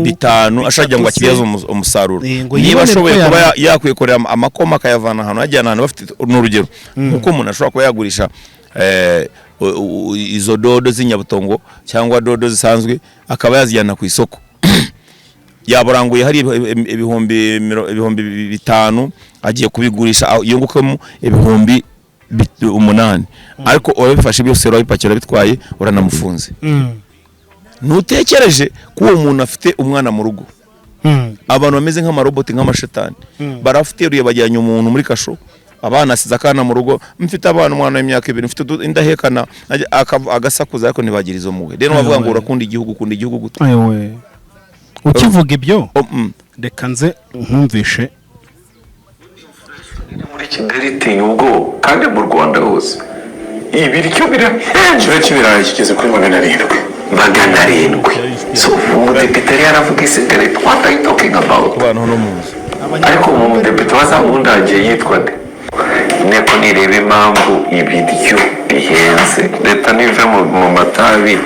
bitanu ashajya ngo akiyaza umusaruro niba ashoboye kuba yakwikorera amakoma akayavana ahantu ajyana ahantu bafite n'urugero nkuko umuntu ashobora kuba yagurisha izo dodo z'inyabutongo cyangwa dodo zisanzwe akaba yazijyana ku isoko yaburanguye hari ibihumbi 5 agiye kubigurisha yungukamo ibihumbi 8 ariko urabifashe byose urabipakira bitwaye uranamufunze ntutekereje ko uwo muntu afite umwana mu rugo. Abantu bameze nk'amaroboti nk'amashetani barafuteruye bajyanye umuntu muri kasho, abana asize akana mu rugo, mfite abana umwana w'imyaka 2 mfite indahekana agasakuza ariko ntibagira izo muwe. Rero bavuga ngo urakunda igihugu gute? Ayowe ukivuga ibyo reka nze nkumvishe. Muri Kigali iteye ubwo kandi mu Rwanda hose ibiryo birahenze cy'ibirayi kigeze kuri 700. So umudepite yaravuga isigare, what are you talking about? Abantu no muzi ariko umudepite wazabundagiye yitwa nde? Inteko nireba impamvu ibiryo bihenze, leta nive mu matabi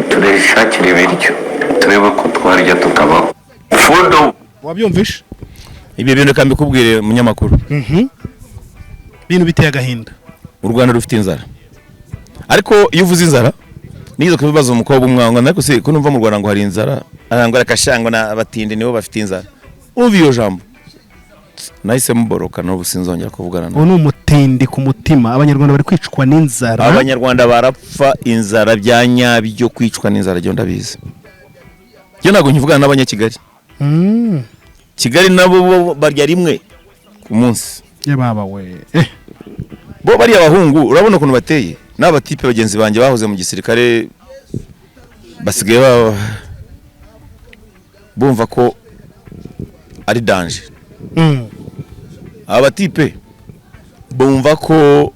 turishakira ibiryo turebe ko twarya tukabaho. Wabyumvishe ibyo bintu kandi kubwire munyamakuru. Bintu biteye agahinda. U Rwanda rufite inzara, ariko iyo uvuze inzara nizo kubibaza umukobwa umwanga, ariko se ko numva mu Rwanda ngo hari inzara, arangwa akashango n'abatindi nibo bafite inzara. Uvi iyo jambo nahise muboroka no businzongera kuvugana nawe. Uno umutindi ku mutima, abanyarwanda bari kwicwa n'inzara. Abanyarwanda barapfa inzara bya nyabyo, kwicwa n'inzara ryo ndabizi. Yo nago nkivugana n'abanyakigali. Kigali nabo barya rimwe ku munsi. Yababa we. Bo bari abahungu urabona ukuntu bateye. N'abatipe bagenzi banje bahoze mu gisirikare basigaye bumva ko ari danger. Abatipe bumva ko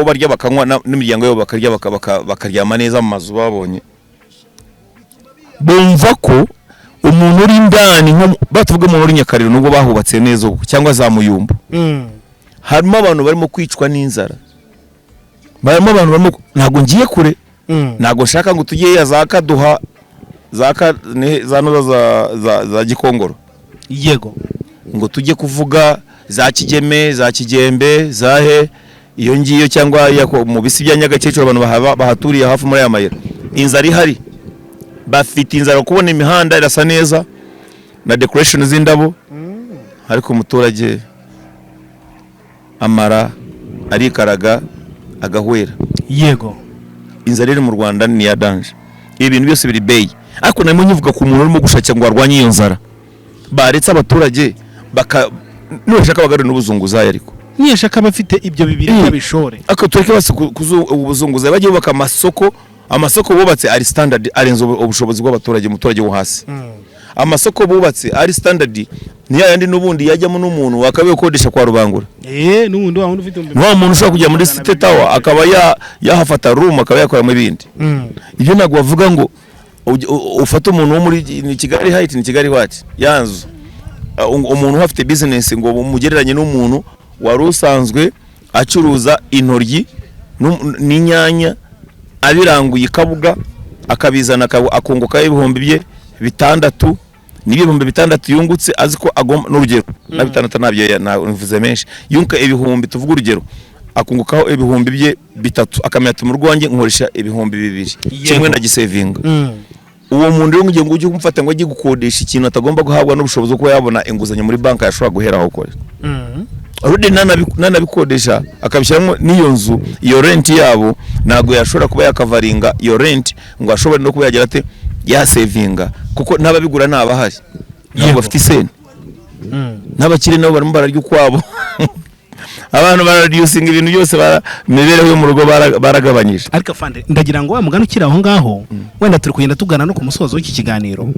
barya bakanywa n'imiryango yabo bakarya bakaryama neza mu mazu babonye. Bumva ko umuntu uri ndani nko batuvuga umuntu uri Nyakariro nubwo bahubatse neza uko cyangwa za Muyumbu. Harimo abantu barimo kwicwa n'inzara. Barimo abantu barimo, ntago ngiye kure. Ntago shaka ngo tujye ya zakaduha za Gikongoro. Yego. Ngo tujye kuvuga za Kigeme, za Kigembe, zahe iyo ngiyo cyangwa mu bisi bya Nyagakecuru abantu bahaturiye hafi muri aya mayira. Inzara ihari. Bafite inzara kubona imihanda irasa neza na decoration z'indabo, ariko umuturage amara arikaraga agahwera. Yego. Inzara iri mu Rwanda ni ya danger. Ibintu byose biri beyi, ariko narimo nyivuga ku muntu urimo gushaka ngo arwanye iyo nzara. Baretse abaturage nushaka bagarura n'ubuzunguzayi, ariko niyashaka bafite ibyo bibiri by'abishore. Ako tureke basi ubuzunguzayi bagiye bubaka amasoko bubatse ari standard, arenze ubushobozi bw'abaturage, umuturage wo hasi. Amasoko bubatse ari standard ni yandi n'ubundi yajyamo n'umuntu wakabiye kodesha kwa Rubangura. N'ubundi wa ufite wa muntu ushaka kujya muri City Tower akaba yahafata room akaba yakoramo ibindi. Ibyo ntabwo bavuga ngo ufata umuntu wo muri Kigali Height ni Kigali What yanzu umuntu ufite business ngo umugereranye n'umuntu wari usanzwe acuruza intoryi n'inyanya abiranguye Kabuga akabizana akunguka ibihumbi bye 6 n'ibihumbi 6 yungutse aziko agomba n'urugero na 6 nabyo navuze menshi yunka ibihumbi tuvuga urugero akungukaho ibihumbi bye 3 akamyata mu rwange nkoresha ibihumbi 2 kimwe na gisevinga. Uwo muntu rero ngiye ngujye kumfata ngo agiye gukodesha ikintu atagomba guhabwa n'ubushobozi ko yabona inguzanyo muri banka yashobora guheraho ukore. Urudi nanabikodesha akabishyiramo n'iyo nzu, iyo rent yabo nago yashobora kuba yakavaringa iyo rent ngo ashobore no kuba yagira ate ya savinga, kuko nababigura nabahari nabo bafite iseni. N'abakire nabo barimo bararya ukwabo. Abantu barareducinga ibintu byose mibereho yo mu rugo baragabanyije. Ariko fande ndagira ngo mugano ukira aho ngaho wenda turi kugenda tugana no ku musozo w'iki kiganiro.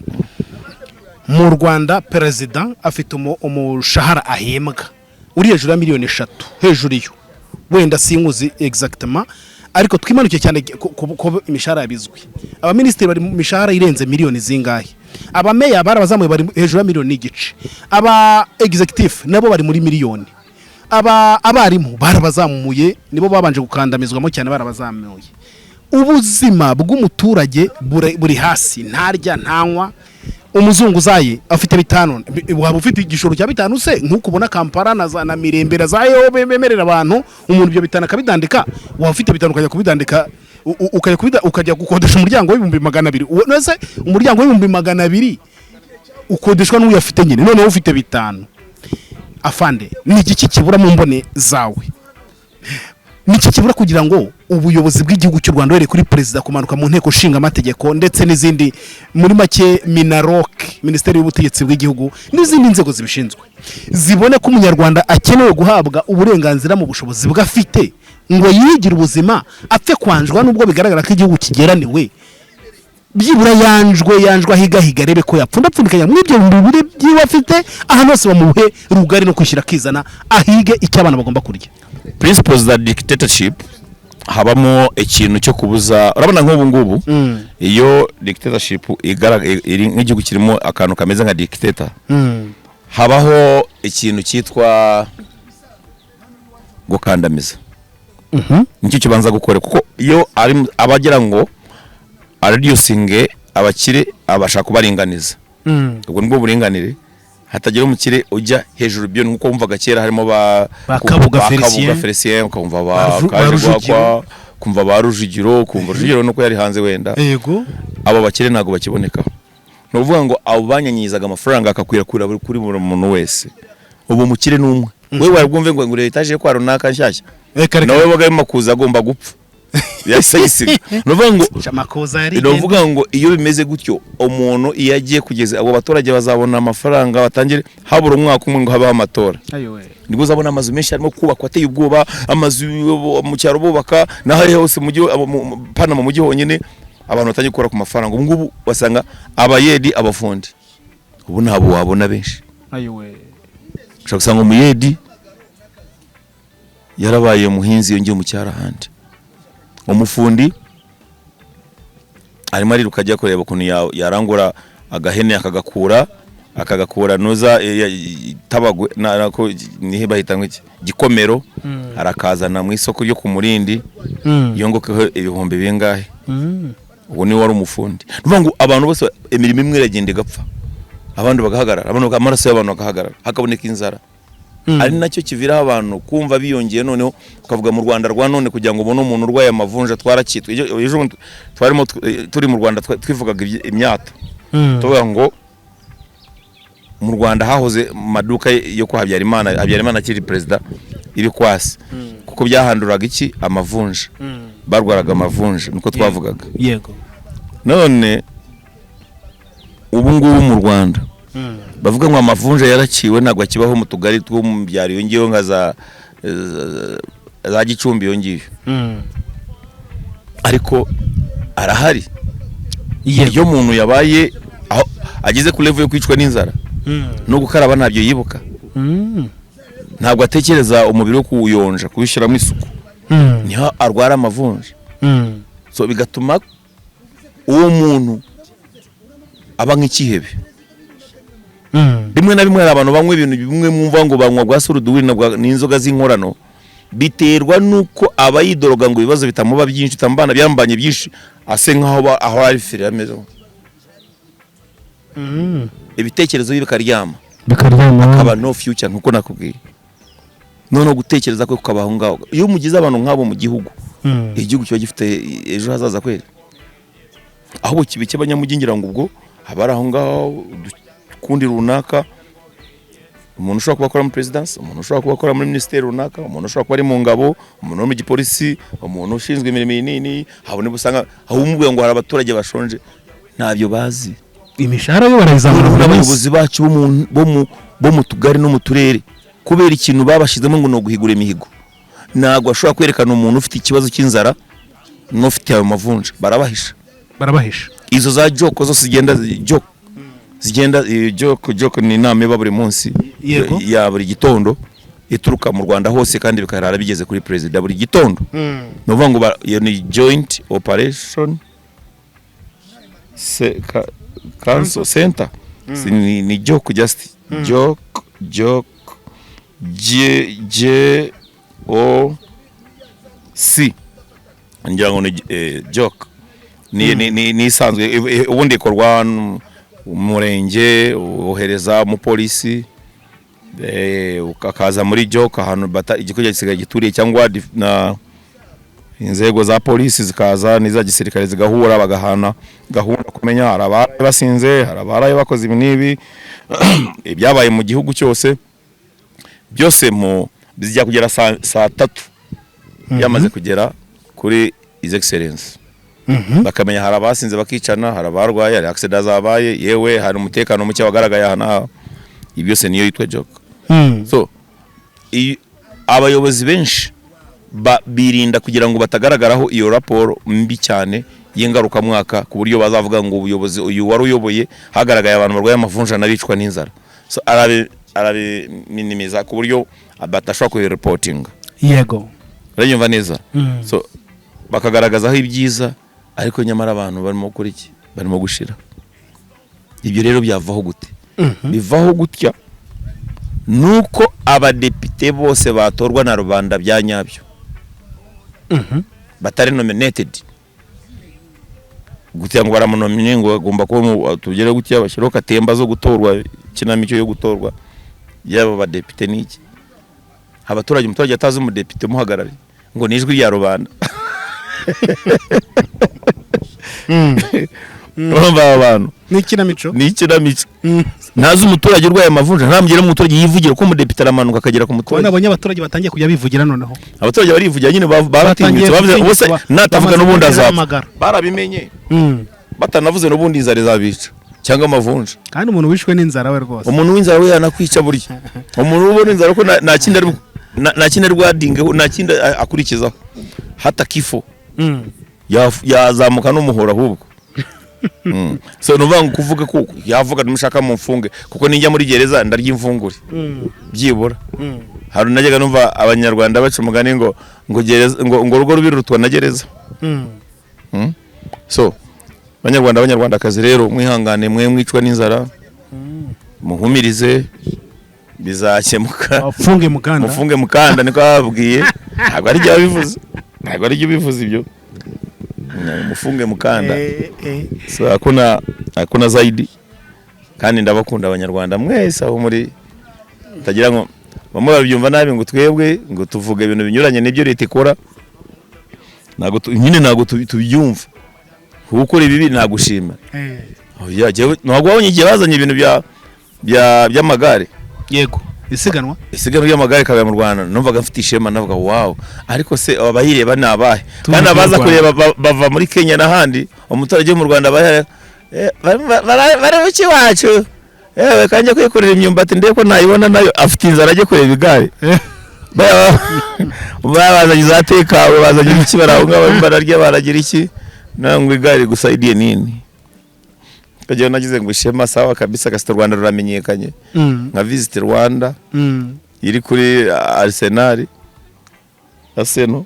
Mu Rwanda president afite umushahara ahembwa uri hejuru ya miliyoni 3 hejuru yo, wenda sinkuzi exactement, ariko twimanuke cyane ko imishahara yabizwe. Abaministeri bari mu mishahara irenze miliyoni zingahe, abameya barabazamuye bari hejuru ya miliyoni n'igice, aba executive nabo bari muri miliyoni, abarimu barabazamuye nibo babanje gukandamizwamo cyane barabazamuye. Ubuzima bw'umuturage buri hasi, ntarya ntanywa. Umuzunguzayi afite 5, waba ufite igishoro cya 5 se nkuko ubona Kampala na Mirembera zayo bemerera abantu umuntu ibyo 5 akabidandika, waba ufite 5 ukajya kubidandika ukajya gukodesha umuryango w'ibihumbi 200. Nese umuryango w'ibihumbi 200 ukodeshwa n'uyu afite nyine, none ufite 5. Afande ni iki kibura mu mbone zawe? Ni iki kibura kugira ngo ubuyobozi bw'igihugu cy'u Rwanda were kuri perezida kumanuka mu nteko nshinga amategeko ndetse n'izindi muri make Minarok Minisiteri y'Ubutegetsi bw'igihugu n'izindi nzego zibishinzwe zibone ko umunyarwanda akenewe guhabwa uburenganzira mu bushobozi bw'afite ngo yigire ubuzima apfe kwanjwa nubwo bigaragara ko igihugu kigeraniwe byibura yanjwe ahigahiga rebe ko yapfundapfundikanya muri ibyo bibiri byiwe afite ahantu hose bamuhe rugari no kwishyira akizana ahige icyo abana bagomba kurya. Principles za dictatorship habamo ikintu cyo kubuza, urabona nk'ubu ngubu iyo dictatorship iri nk'igihugu kirimo akantu kameze nka dictator, habaho ikintu cyitwa gukandamiza. Nicyo kibanza gukora, kuko iyo ari abagira ngo reducing abakire abashaka kubaringaniza, ubwo nibwo buringanire, hatagira umukire ujya hejuru byo nkuko wumvaga kera harimo Kabuga Felicien, ukumva Kajigwakwa, kumva ba Rujugiro, kumva Rujugiro nuko yari hanze wenda, yego abo bakire ntago bakiboneka. No kuvuga ngo abo banyanyizaga amafaranga akakwirakwira kuri buri muntu wese, ubu mukire numwe wewe warabwumve ngo ngure etaje kwa runaka nshyashya, nawe bagayima kuza agomba gupfa yasayisiga. Nuvuga ngo amakoza yari nuvuga ngo iyo bimeze gutyo umuntu iyo agiye kugeza abo baturage bazabona amafaranga batangire habura umwaka umwe ngo habaho amatora, nibwo uzabona amazu menshi arimo kubakwa ateye ubwoba, amazu mu cyaro bubaka naho hose mu pana mu mujyi honyine abantu batangiye gukora ku mafaranga. Ubu ngubu wasanga abayedi abafundi ubu nabo wabona benshi, ushaka gusanga umuyedi yarabaye umuhinzi yongeye mu cyaro ahandi, umufundi arimo ariruka ajya kureba ukuntu yarangura agahene akagakura noza tabagwe nako nihe bahitanywe gikomero, arakazana mu isoko ryo ku Murindi yongokeho ibihumbi bingahe. Ubu ni wari umufundi. Nuvuga ngo abantu bose imirimo imwe iragenda igapfa, abandi bagahagarara, abantu amaraso y'abantu bagahagarara, hakaboneka inzara. Ari nacyo kivira abantu kumva biyongeye, noneho ukavuga mu Rwanda rwa none kugira ngo ubone umuntu urwaye amavunja twarakitwe. Ejo twarimo turi mu Rwanda twivugaga imyato, tuvuga ngo mu Rwanda hahoze maduka yo kwa Habyarimana akiri president iri kwasi, kuko byahanduraga iki amavunja, barwaraga amavunja nuko twavugaga. Yego none ubu ngubu mu Rwanda bavuga ngo amavunja yaraciwe ntabwo akibaho mu tugari two mu byaro yongiyeho nka za Gicumbi yongiye, ariko arahari. Iyo muntu yabaye ageze ku level yo kwicwa n'inzara no gukaraba ntabyo yibuka, ntabwo atekereza umubiri wo kuwuyonja kubishyiramo isuku, niho arwara amavunja. So bigatuma uwo muntu aba nk'ikihebe. Rimwe na rimwe abantu banywe ibintu bimwe mwumva ngo banywa gwa suruduwiri n'inzoga z'inkorano, biterwa nuko abayidoroga ngo ibibazo bitamuba byinshi, tambana byambanye byinshi, ase nkaho aho ari fire ameze. Ibitekerezo bikaryama akaba no future nkuko nakubwiye, none gutekereza ko kukabaho ngaho. Iyo mugize abantu nk'abo mu gihugu, igihugu cyo gifite ejo hazaza kweli. Aho kibike abanyamugingira ngo ubwo habara aho ngaho kundi runaka, umuntu ushobora kuba akora muri presidence, umuntu ushobora kuba akora muri ministeri runaka, umuntu ushobora kuba ari mu ngabo, umuntu mu gipolisi, umuntu ushinzwe imirimo inini, habone busanga aho umubwiye ngo hari abaturage bashonje ntabyo bazi. Imishahara yo barayizamura n'abayobozi bacu bo mu tugari no mu turere, kubera ikintu babashizemo ngo no guhigura imihigo, ntabwo ashobora kwerekana umuntu ufite ikibazo cy'inzara n'ufite ayo mavunja, barabahisha. Izo za joko zose zigenda joko ni inama iba buri munsi ya buri gitondo ituruka mu Rwanda hose, kandi bikarara bigeze kuri president buri gitondo. Novuga ngo ni joint operation council center, ni joko just joko J O C ngira ngo ni joko ni isanzwe ubundi ikorwa umurenge, uhereza mu polisi, ukakaza muri joko ahantu igikorwa gisigaye gituriye, cyangwa na inzego za polisi zikaza n'iza gisirikare zigahura bagahana gahunda kumenya hari abaraye basinze, hari abaraye bakoze ibi n'ibi ibyabaye mu gihugu cyose byose bijya kugera saa 3 yamaze kugera kuri His Excellence. Bakamenya hari abasinze bakicana, hari abarwaye, hari accident zabaye, yewe hari umutekano muke wagaragaye hana. Ibyo se niyo yitwa joke. So abayobozi benshi birinda kugira ngo batagaragaraho iyo raporo mbi cyane y'ingaruka mwaka ku buryo bazavuga ngo ubuyobozi uyu wari uyoboye hagaragaye abantu barwaye amavunja nabicwa n'inzara. So arabe minimiza ku buryo batashobora ku reporting. Yego. Uranyumva neza? So bakagaragazaho ibyiza ariko nyamara abantu barimo gukora iki? Barimo gushira. Ibyo rero byavaho gute? Bivaho gutya nuko abadepite bose batorwa na rubanda bya nyabyo. Batari nominated. Gutya ngo baramunomine ngo agomba ko tugere gutya bashiroka temba zo gutorwa kinamico yo gutorwa yaba badepite niki. Umuturage atazi umudepite muhagarari ngo nijwi rya rubanda. Urumva abantu n'ikinamico nazi umuturage urwaye amavunja ntamugire umuturage yivugira ko umudepite aramanuka akagera ku muturage. Nabonye abaturage batangiye kujya bivugira noneho. Abaturage barivugira nyine baratinyutse bavuze ubose natavuga n'ubundi azapfa. Barabimenye. Batanavuze n'ubundi inzara zabica cyangwa amavunja. Kandi umuntu wishwe n'inzara we rwose. Umuntu w'inzara we yanakwica burya. Umuntu ubona inzara ko nta kindi rwadingeho nta kindi akurikizaho. Hata kifo. Yazamuka n'umuhora ahubwo. So nuvuga ngo kuvuga ko yavuga numushaka mu mfunge kuko ninjya muri gereza ndarya imfungure byibura. Hari najyaga numva abanyarwanda baca umugani ngo gereza ngo rugo rubirutwa na gereza. So abanyarwanda kazi rero mwihangane mwe mwicwa n'inzara muhumirize bizakemuka. Mufunge mukanda niko babwiye. Ntabwo ari byo bivuze. Ntabwo ari byo bivuze ibyo. Mufunge mukanda. So hakuna zaidi kandi ndabakunda abanyarwanda mwese aho muri tagira ngo bamwe babyumva nabi ngo twebwe ngo tuvuga ibintu binyuranye n'ibyo leta ikora. Ntago tubyumva ukora ibibi nagushima. Ntabwo wabonye igihe bazanye ibintu by'amagare. Yego. Isiganwa ry'amagare kabya mu Rwanda numvaga mfite ishema navuga wow. Ariko se abayireba nabahe kandi abaza kureba bava muri Kenya n'ahandi umuturage mu Rwanda bari wacu kanje kwikorera imyumbati ndeko nayibona nayo afite inzara aje kureba igare. Bazanye zatekawe bazanye iki baraho bararya baragira iki nangwe igare gusaidiye nini. Kaje nagize ngo ishema sawa kabisa gasito Rwanda ruramenyekanye. Nka Visit Rwanda iri kuri Arsenal Arsenal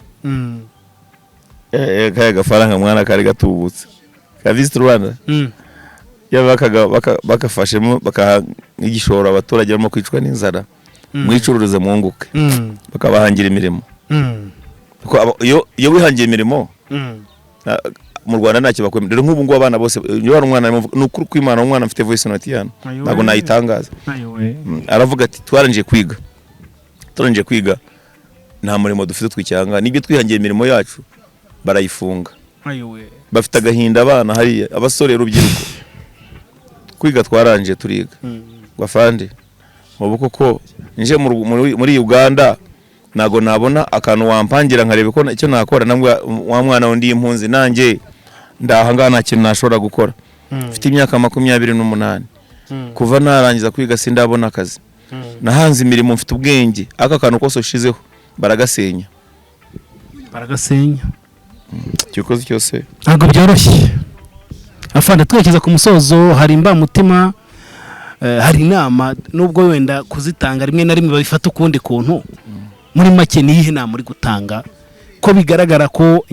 kaya gafaranga mwana kari gatubutse ka Visit Rwanda bakafashemo bakagishora abaturage barimo kwicwa n'inzara mwicururuze munguke bakabahangira imirimo. Iyo wihangiye imirimo mu Rwanda ntacyo bakwemera. Nk'ubu ngo abana bose iyo ari umwana n'ukuri kw'Imana umwana mfite voice note yana ntago nayitangaza. Aravuga ati twaranje kwiga nta murimo dufite twicyanga nibyo twihangiye imirimo yacu barayifunga. Bafite agahinda abana hariya abasore rubyiruko kwiga twaranje turiga gwafande mu koko nje muri Uganda nago nabona akantu wampangira nkarebe ko icyo nakora nambwa wa mwana wundi impunzi nanjye ndahangana kintu nashobora gukora. Mfite imyaka 28 kuva narangiza kwiga sindabona akazi. Nahanze imirimo mfite ubwenge aka kantu kose ushizeho baragasenya. Cyukoze cyose ntabwo byoroshye. Afande twekeza ku musozo hari imba mutima hari inama nubwo wenda kuzitanga rimwe na rimwe babifata ukundi kuntu. Muri make niyihe nama muri gutanga ko bigaragara ko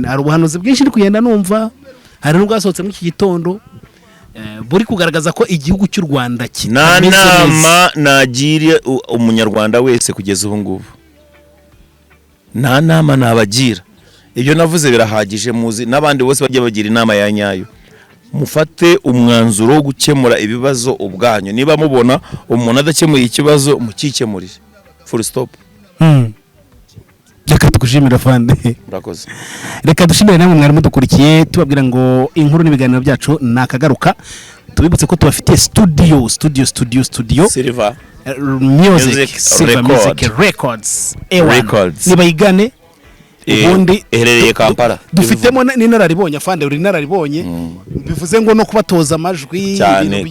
hari ubuhanuzi bwinshi ndi kugenda numva hari n'ubwasohotse muri iki gitondo buri kugaragaza ko igihugu cy'u Rwanda kitameze neza. Nama nagiriye umunyarwanda wese kugeza ubu ngubu nta nama nabagira. Ibyo navuze birahagije muzi n'abandi bose bagiye bagira inama ya nyayo. Mufate umwanzuro wo gukemura ibibazo ubwanyu. Niba mubona umuntu adakemuye ikibazo mukikemurire. Full stop. Reka tugushimira Fande. Murakoze. Reka dushimire namwe mwari mudukurikiye tubabwira ngo inkuru n'ibiganiro byacu nakagaruka. Tubibutse ko tubafitiye studio Silver Music Records. Nibayigane ubundi eherereye Kampala dufitemo n'inararibonye afande uri inararibonye bivuze ngo no kubatoza amajwi cyane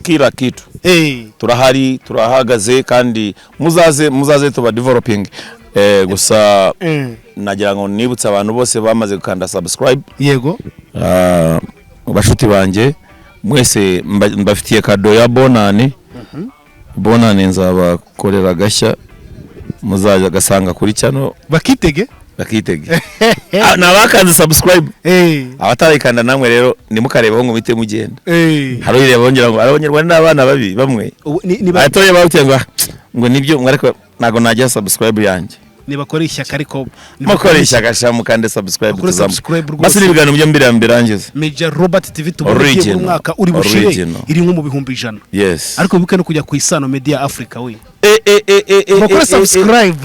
kila kitu turahari turahagaze kandi muzaze tuba developing gusa nagira ngo nibutse abantu bose bamaze gukanda subscribe yego bashuti banje mwese mbafitiye kado ya bonane bonane nzabakorera gashya muzaje gasanga kuri cyano bakitege nabakanze subscribe abatarayikanda namwe rero nimukarebaho ngo mite mugenda haro ireba bongera ngo abanyarwanda n'abana babi bamwe atoye bawutenga ngo nibyo mwareko nago najya subscribe yanjye nibakora ishyaka ariko mukora ishyaka shamukande subscribe basi nibigano byo mbirangiza Major Robert TV tubagiye mu mwaka uri bushire iri nko mu bihumbi 100 yes ariko bibuke no kujya ku Isano Media Africa we mukora subscribe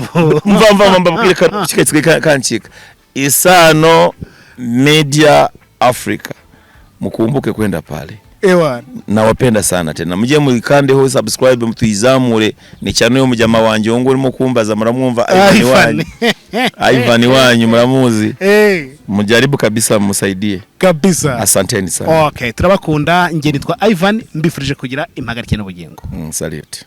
mva kiketse kancika Isano Media Africa mukumbuke kwenda pale nawapenda sana tena muje mukande ho subscribe mtuizamure ni channel yo mujama wanje ngo urimo kumbaza muramwumva Ivan wanyu muramuzi mujaribu kabisa musaidie kabisa asanteni sana okay turabakunda nge nitwa Ivan mbifurije kugira impagarike n'ubugingo salute